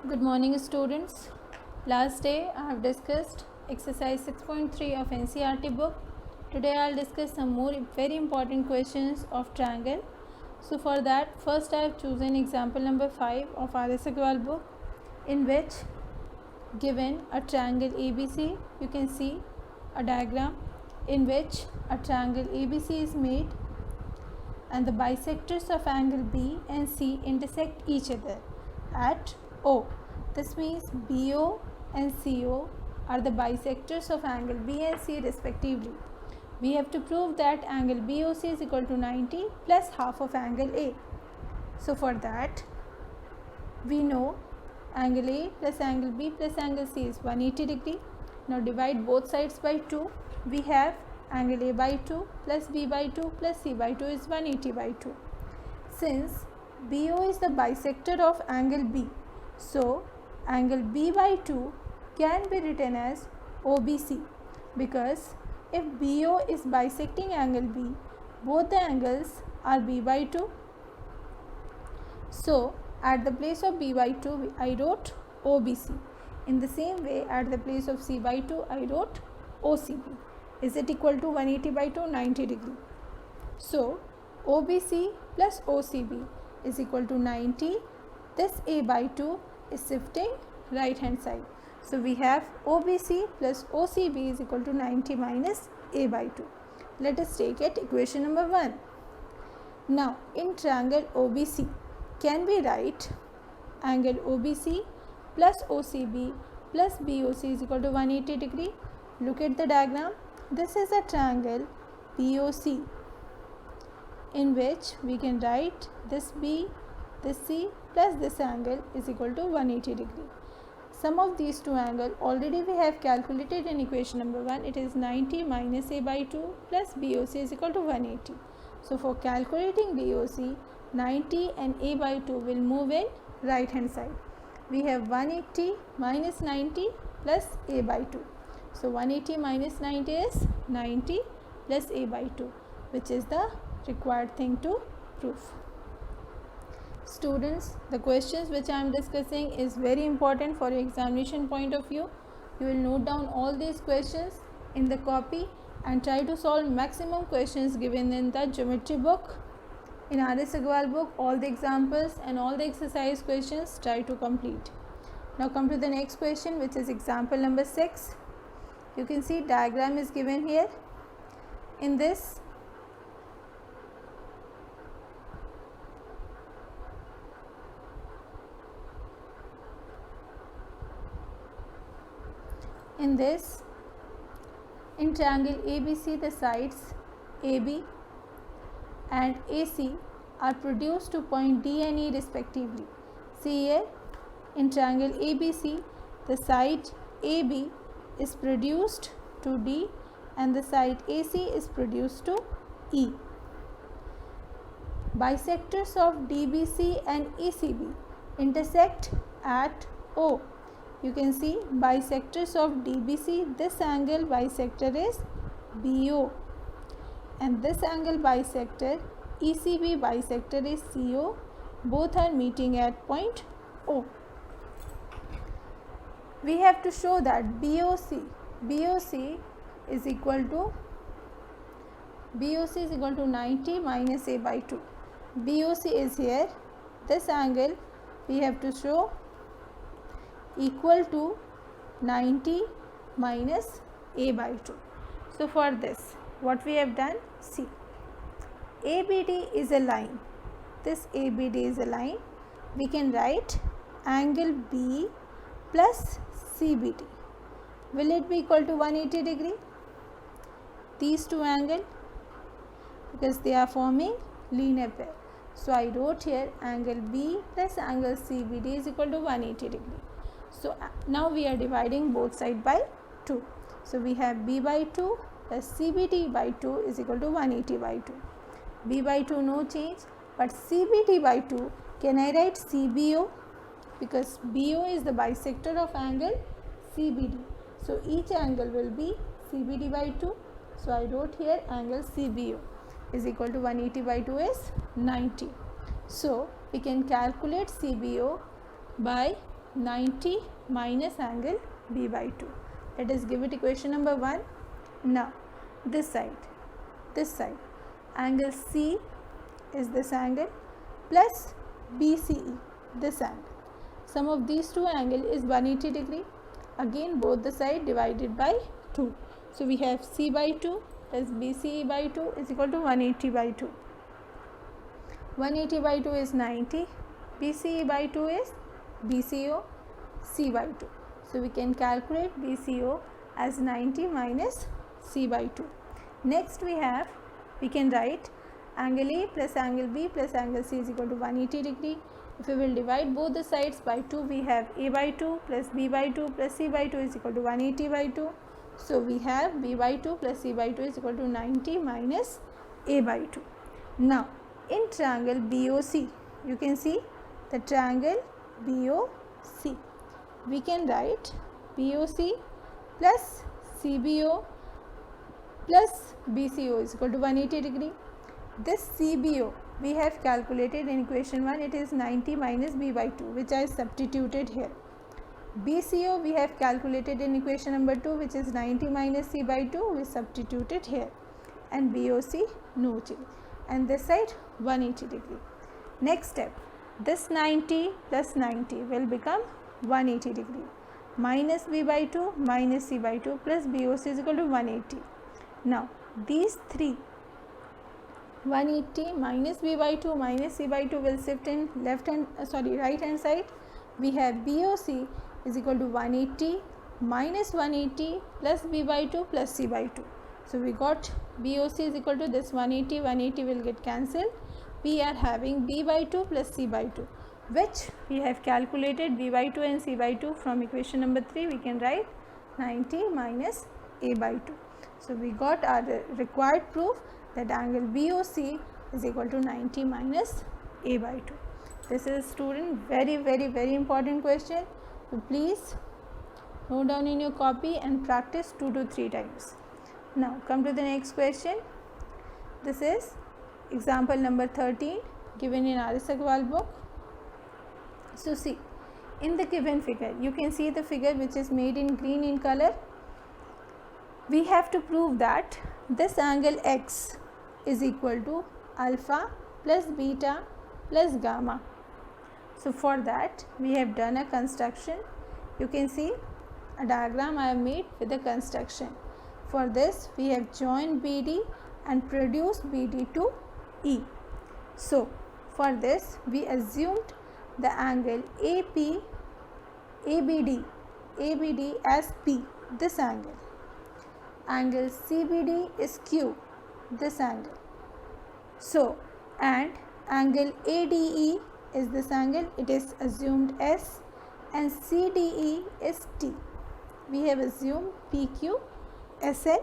Good morning, students. Last day I have discussed exercise 6.3 of NCERT book. Today I will discuss some more very important questions of triangle. So for that, first I have chosen example number 5 of R.S. Agarwal book, in which given a triangle ABC, you can see a diagram in which a triangle ABC is made and the bisectors of angle B and C intersect each other at O. This means BO and CO are the bisectors of angle B and C respectively. We have to prove that angle BOC is equal to 90 plus half of angle A. So for that, we know angle A plus angle B plus angle C is 180 degree. Now divide both sides by 2. We have angle A by 2 plus B by 2 plus C by 2 is 180 by 2. Since BO is the bisector of angle B, so angle B by 2 can be written as OBC, because if BO is bisecting angle B, both the angles are B by 2. So at the place of B by 2 I wrote OBC. In the same way, at the place of C by 2 I wrote OCB. Is it equal to 180 by 2? 90 degree. So OBC plus OCB is equal to 90. This A by 2 is shifting right hand side. So we have OBC plus OCB is equal to 90 minus A by 2. Let us take it equation number 1. Now in triangle OBC, can we write angle OBC plus OCB plus BOC is equal to 180 degree? Look at the diagram. This is a triangle BOC, in which we can write this B, this C plus this angle is equal to 180 degree. Sum of these two angles already we have calculated in equation number 1. It is 90 minus A by 2 plus BOC is equal to 180. So for calculating BOC, 90 and A by 2 will move in right hand side. We have 180 minus 90 plus A by 2. So 180 minus 90 is 90 plus A by 2, which is the required thing to prove. Students, the questions which I am discussing is very important for your examination point of view. You will note down all these questions in the copy and try to solve maximum questions given in the geometry book. In R.S. Agarwal book, all the examples and all the exercise questions try to complete. Now come to the next question, which is example number 6. You can see diagram is given here. In this, in triangle ABC, the sides AB and AC are produced to point D and E respectively. See here, in triangle ABC, the side AB is produced to D and the side AC is produced to E. Bisectors of DBC and ECB intersect at O. You can see bisectors of DBC, this angle bisector is BO, and this angle bisector ECB bisector is CO. Both are meeting at point O. We have to show that BOC is equal to 90 minus A by 2. BOC is here. This angle we have to show equal to 90 minus A by 2. So for this, what we have done, see, ABD is a line. This ABD is a line. We can write angle B plus CBD. Will it be equal to 180 degree? These two angles, because they are forming linear pair. So I wrote here angle B plus angle CBD is equal to 180 degree. So now we are dividing both sides by 2. So we have B by 2 plus CBD by 2 is equal to 180 by 2. B by 2 no change, but CBD by 2, can I write CBO? Because BO is the bisector of angle CBD. So each angle will be CBD by 2. So I wrote here angle CBO is equal to 180 by 2 is 90. So we can calculate CBO by 90 minus angle B by 2. Let us give it equation number 1. Now this side angle C is this angle plus BCE, this angle. Sum of these two angles is 180 degree. Again both the side divided by 2. So we have C by 2 plus BCE by 2 is equal to 180 by 2. 180 by 2 is 90. BCE by 2 is BCO C by 2. So we can calculate BCO as 90 minus C by 2. Next we can write angle A plus angle B plus angle C is equal to 180 degree. If we will divide both the sides by 2, we have A by 2 plus B by 2 plus C by 2 is equal to 180 by 2. So we have B by 2 plus C by 2 is equal to 90 minus A by 2. Now in triangle BOC, you can see the triangle BOC. We can write BOC plus CBO plus BCO is equal to 180 degree. This CBO we have calculated in equation 1, it is 90 minus B by 2, which I substituted here. BCO we have calculated in equation number 2, which is 90 minus C by 2, we substituted here, and BOC no change, and this side 180 degree. Next step, this 90 plus 90 will become 180 degree, minus B by 2 minus C by 2 plus BOC is equal to 180. Now these three, 180 minus B by 2 minus C by 2 will shift in right hand side. We have BOC is equal to 180 minus 180 plus B by 2 plus C by 2. So we got BOC is equal to this 180, 180 will get cancelled. We are having B by 2 plus C by 2, which we have calculated B by 2 and C by 2 from equation number 3. We can write 90 minus A by 2. So we got our required proof that angle BOC is equal to 90 minus A by 2. This is, student, very important question. So please note down in your copy and practice 2 to 3 times. Now come to the next question. This is example number 13 given in R.S. Agarwal book. So see, in the given figure, you can see the figure which is made in green in color. We have to prove that this angle X is equal to alpha plus beta plus gamma. So for that we have done a construction. You can see a diagram I have made with the construction. For this we have joined BD and produced BD to E. So for this we assumed the angle ABD as P, this angle. Angle CBD is Q, this angle. So and angle ADE is this angle, it is assumed S, and CDE is T. We have assumed PQ, S and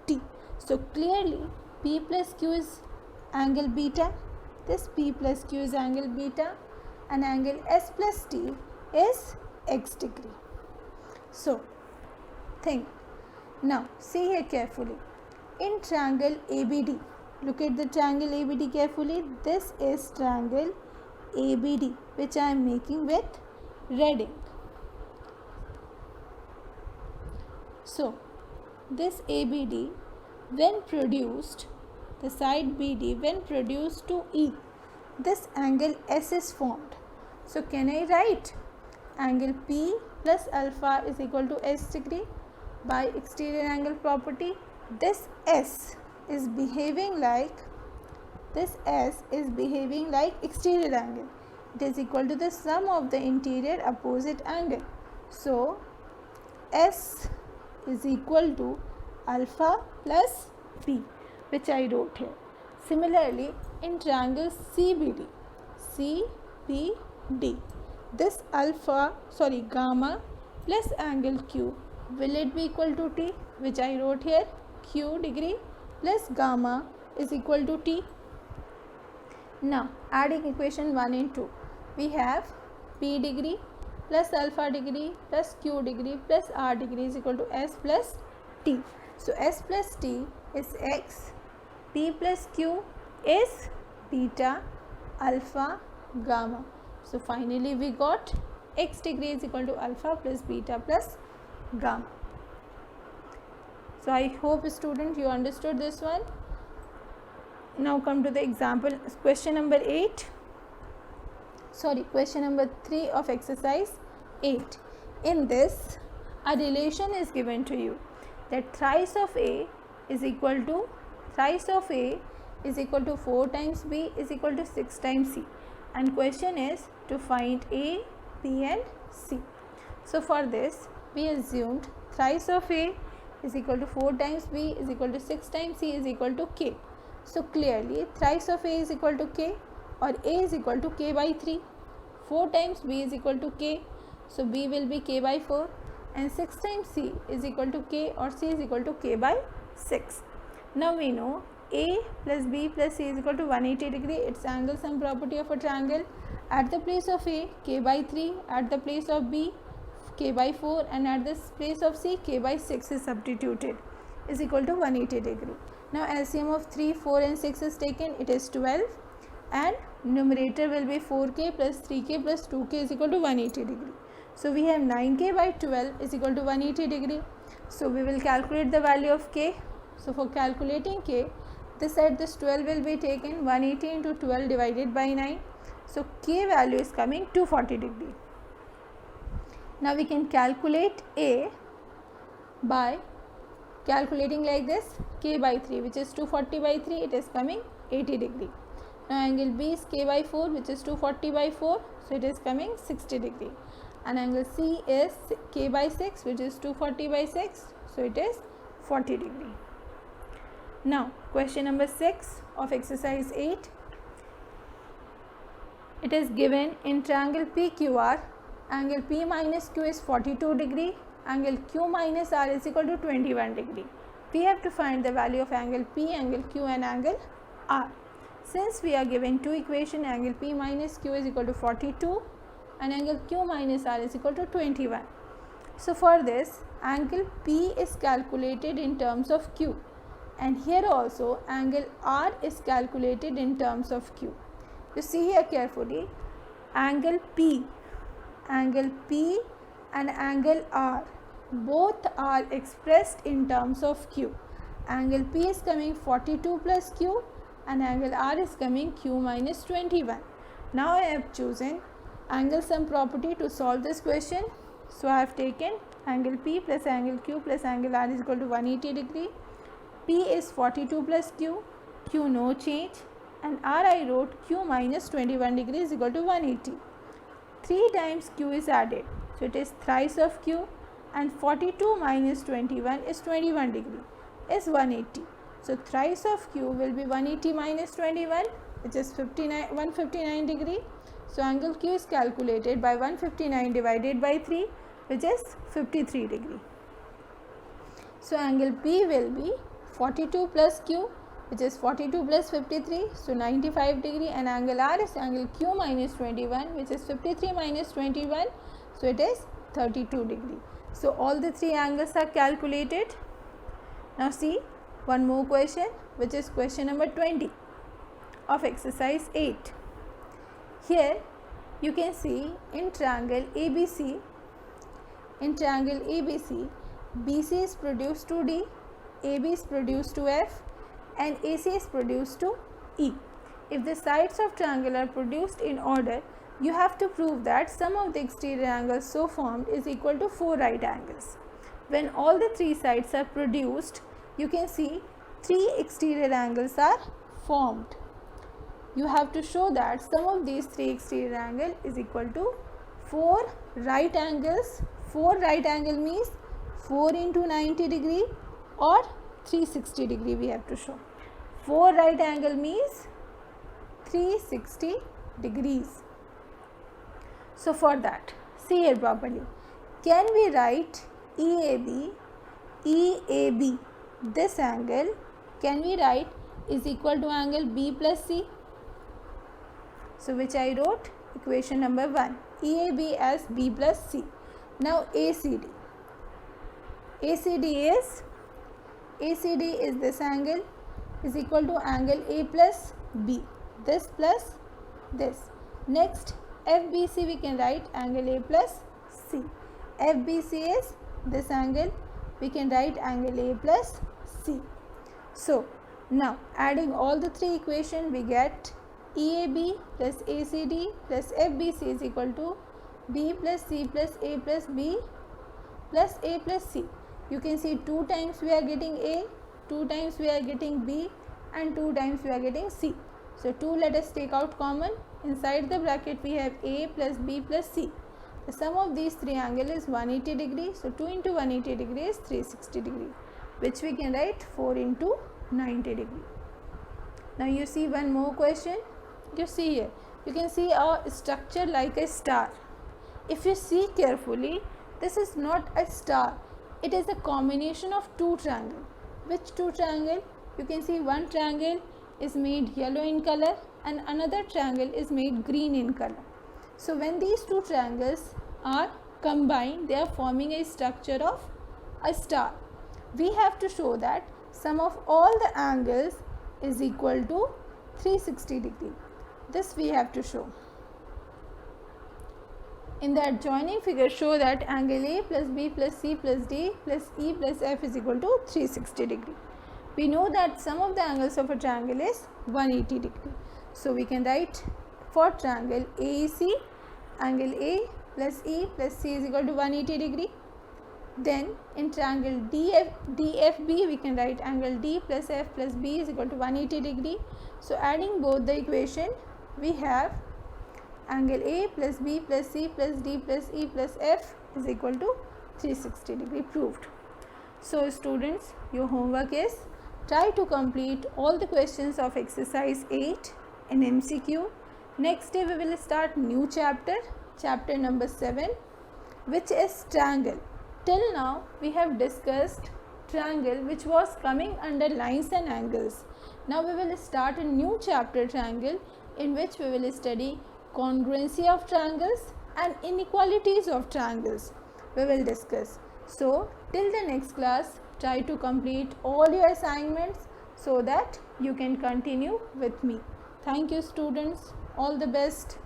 T. So clearly P plus Q is angle beta, this P plus Q is angle beta, and angle S plus T is X degree. So think. Now see here carefully. In triangle ABD, look at the triangle ABD carefully. This is triangle ABD, which I am making with red ink. So this ABD, when produced, the side BD when produced to E, this angle S is formed. So can I write angle P plus alpha is equal to S degree? By exterior angle property, this S is behaving like exterior angle. It is equal to the sum of the interior opposite angle. So S is equal to alpha plus P, which I wrote here. Similarly, in triangle CBD, this gamma plus angle Q, will it be equal to T, which I wrote here, Q degree plus gamma is equal to T. Now adding equation 1 and 2, we have P degree plus alpha degree plus Q degree plus R degree is equal to S plus T. So S plus T is X, P plus Q is beta, alpha, gamma. So finally we got x degree is equal to alpha plus beta plus gamma. So I hope student you understood this one. Now come to the example, question number 3 of exercise 8. In this, a relation is given to you that thrice of A is equal to 4 times B is equal to 6 times C, and question is to find A, B and C. So for this we assumed thrice of A is equal to 4 times B is equal to 6 times C is equal to K. So clearly thrice of A is equal to K, or A is equal to K by 3. 4 times B is equal to K, so B will be K by 4, and 6 times C is equal to K, or C is equal to K by 6. Now we know A plus B plus C is equal to 180 degree. It's angle sum property of a triangle. At the place of A, K by 3, at the place of B, K by 4, and at the place of C, K by 6 is substituted, is equal to 180 degree. Now LCM of 3, 4 and 6 is taken, it is 12, and numerator will be 4k plus 3k plus 2k is equal to 180 degree. So we have 9k by 12 is equal to 180 degree. So we will calculate the value of k. So for calculating k, this 12 will be taken, 180 into 12 divided by 9. So k value is coming 240 degree. Now we can calculate A by calculating like this, k by 3, which is 240 by 3, it is coming 80 degree. Now angle B is k by 4, which is 240 by 4, so it is coming 60 degree. And angle C is k by 6, which is 240 by 6, so it is 40 degree. Now question number 6 of exercise 8. It is given in triangle PQR, angle P minus Q is 42 degree, angle Q minus R is equal to 21 degree. We have to find the value of angle P, angle Q and angle R. Since we are given two equations, angle P minus Q is equal to 42 and angle Q minus R is equal to 21. So for this, angle P is calculated in terms of Q, and here also angle R is calculated in terms of Q. You see here carefully, angle P and angle R both are expressed in terms of Q. Angle P is coming 42 plus Q and angle R is coming Q minus 21. Now I have chosen angle sum property to solve this question. So I have taken angle P plus angle Q plus angle R is equal to 180 degree. P is 42 plus Q, Q no change, and R I wrote Q minus 21 degree is equal to 180. 3 times Q is added, so it is thrice of Q, and 42 minus 21 is 21 degree, is 180. So thrice of Q will be 180 minus 21, which is 159 degree. So angle Q is calculated by 159 divided by 3, which is 53 degree. So angle P will be 42 plus Q, which is 42 plus 53, so 95 degree, and angle R is angle Q minus 21, which is 53 minus 21, so it is 32 degree. So all the three angles are calculated. Now see one more question, which is question number 20 of exercise 8. Here you can see in triangle ABC, BC is produced to D, AB is produced to F, and AC is produced to E. If the sides of triangle are produced in order, you have to prove that sum of the exterior angles so formed is equal to 4 right angles. When all the three sides are produced, you can see 3 exterior angles are formed. You have to show that sum of these 3 exterior angles is equal to 4 right angles. 4 right angle means 4 into 90 degree or 360 degree we have to show. 4 right angle means 360 degrees. So for that, see here properly. Can we write EAB, this angle, can we write is equal to angle B plus C? So which I wrote equation number 1, EAB as B plus C. Now ACD is this angle is equal to angle A plus B, this plus this. Next FBC we can write angle A plus C. FBC is this angle, we can write angle A plus C. So now adding all the three equations, we get EAB plus ACD plus FBC is equal to B plus C plus A plus B plus A plus C. You can see 2 times we are getting A, 2 times we are getting B, and 2 times we are getting C. So 2 let us take out common. Inside the bracket we have A plus B plus C. The sum of these three angles is 180 degree. So 2 into 180 degree is 360 degree, which we can write 4 into 90 degree. Now you see one more question. You see here, you can see a structure like a star. If you see carefully, this is not a star. It is a combination of two triangles. Which two triangles? You can see one triangle is made yellow in color and another triangle is made green in color. So when these two triangles are combined, they are forming a structure of a star. We have to show that sum of all the angles is equal to 360 degree. This we have to show. In the adjoining figure, show that angle A plus B plus C plus D plus E plus F is equal to 360 degree. We know that sum of the angles of a triangle is 180 degree. So we can write for triangle AEC, angle A plus E plus C is equal to 180 degree. Then in triangle DFB, we can write angle D plus F plus B is equal to 180 degree. So adding both the equation, we have angle A plus B plus C plus D plus E plus F is equal to 360 degree, proved. So students, your homework is try to complete all the questions of exercise 8 in MCQ. Next day we will start new chapter, chapter number 7, which is triangle. Till now we have discussed triangle which was coming under lines and angles. Now we will start a new chapter, triangle, in which we will study congruency of triangles and inequalities of triangles. We will discuss. So till the next class, try to complete all your assignments so that you can continue with me. Thank you students. All the best.